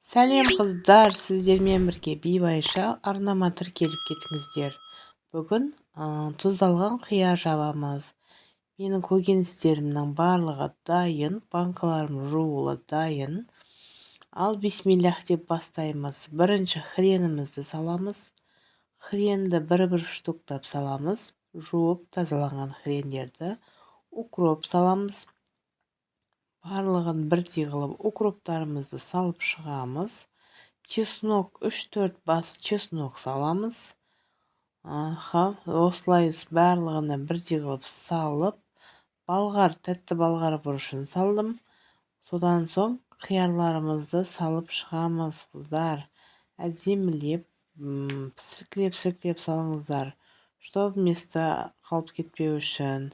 Сәлем қыздар, сіздермен бірге бибайша арнама тіркеліп кетіңіздер. Бүгін тұздалған қияр жабамыз. Менің көкөністерімнің барлығы дайын, банкаларым жуылы дайын. Ал бисмиллах деп бастаймыз. Бірінші хренімізді саламыз. Хренді бір штуктап саламыз. Жуып тазаланған хрендерді. Укроп саламыз. Барлығын бірдей қылып укроптарымызды салып шығамыз. Чеснок 3-4 бас чеснок саламыз. Осылай барлығына бірдей қылып салып, балғар, тәтті балғар бұрышын салдым. Содан соң қиярларымызды салып шығамыз, қыздар. Әдемілеп, сіркілеп салыңыздар, чтобы вместо қалып кетпеу үшін.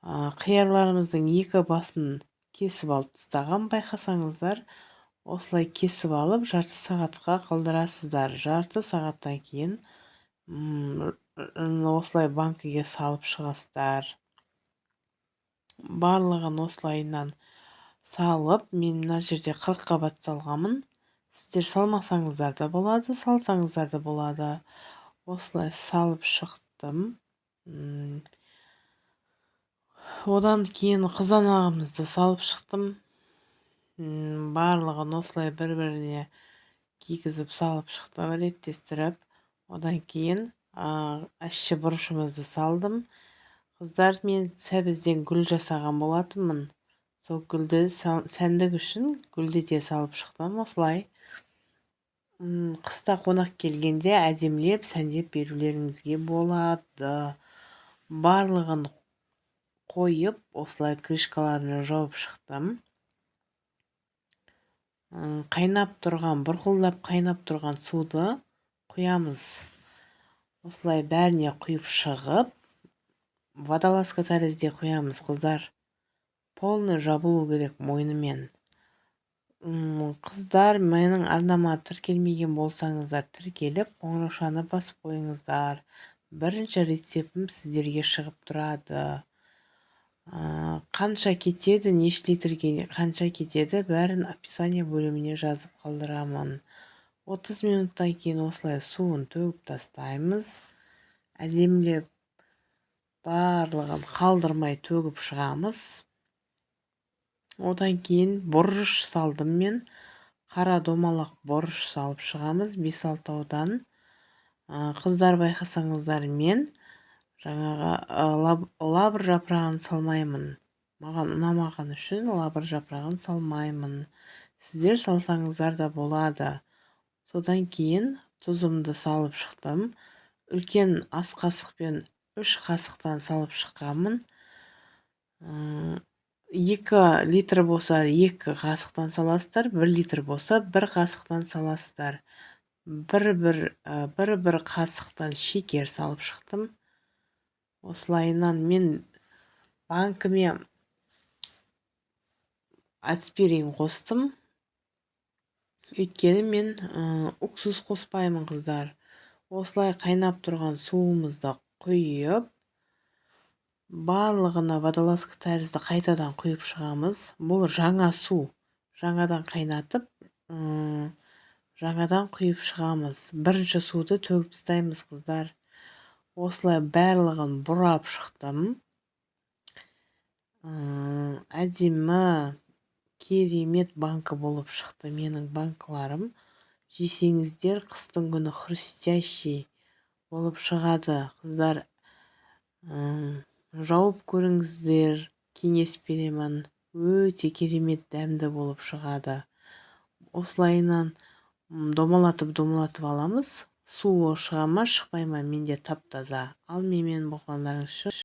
Қиярларымыздың екі басын кесіп алып тастаған, байқасаңыздар. Осылай кесіп алып жарты сағатқа қалдырасыздар. Жарты сағаттан кейін осылай банкіге салып шығасыздар. Барлығын осылайынан салып, мен мына жерде 40 қабат салғамын. Сіздер салмасаңыздар да болады, салсаңыздар да болады. Осылай салып шықтым. Одан кейін қызанағымызды салып шықтым. Барлығын осылай бір-біріне кигізіп салып шықтым, реттестіріп. Одан кейін ащы бұрышымызды салдым. Қыздар, мен сәбізден гүл жасаған болатынмын. Сол гүлді сәндік үшін гүлді де салып шықтым. Осылай қыста қонақ келгенде әдемілеп сәндеп берулеріңізге болады. Барлығын қойып, осылай крышкаларын жауып шықтым. Бұрқылдап қайнап тұрған суды құямыз. Осылай бәріне құйып шығып, водолазка тәрізде құямыз, қыздар. Полный жабылу керек мойнымен. Қыздар, менің арнама тіркелмеген болсаңыздар, тіркеліп, қоңыраушаны басып қойыңыздар. Бірінші рецептім сіздерге шығып тұрады. Қанша кетеді, неше литрге қанша кетеді, бәрін описание бөліміне жазып қалдырамын. 30 минуттан кейін осылай суын төгіп тастаймыз. Әдемілеп барлығын қалдырмай төгіп шығамыз. Одан кейін бұрыш салдым мен. Қара домалақ бұрыш салып шығамыз 5-6-аудан. Қыздар, байқасаңыздар, мен жаңағы лавр жапырағын салмаймын. Маған ұнамаған үшін лавр жапырағын салмаймын. Сіздер салсаңыздар да болады. Содан кейін тұзымды салып шықтым. Үлкен ас қасықпен 3 қасықтан салып шыққанмын. 2 литр болса 2 қасықтан саласыздар, 1 литр болса 1 қасықтан саласыздар. Бір қасықтан шекер салып шықтым. Осылайынан мен банкіме аспирин қостым. Өйткені мен уксус қоспаймын, қыздар. Осылай қайнап тұрған суымызды құйып, барлығына водолазка тәрізді қайтадан құйып шығамыз. Бұл жаңа су. Жаңадан қайнатып, жаңадан құйып шығамыз. Бірінші суды төгіп тастаймыз, қыздар. Осылай барлығын бұрап шықтым. Әдемі, керемет банкі болып шықты менің банкыларым. Жесеңіздер, қыстың күні хрустящий болып шығады. Қыздар, жауып көріңіздер, кеңес беремін. Өте керемет дәмді болып шығады. Осылайынан домалатып аламыз. Суы шыға ма, шықпай ма, менде тап-таза. Ал менімен болғандарыңыз үшін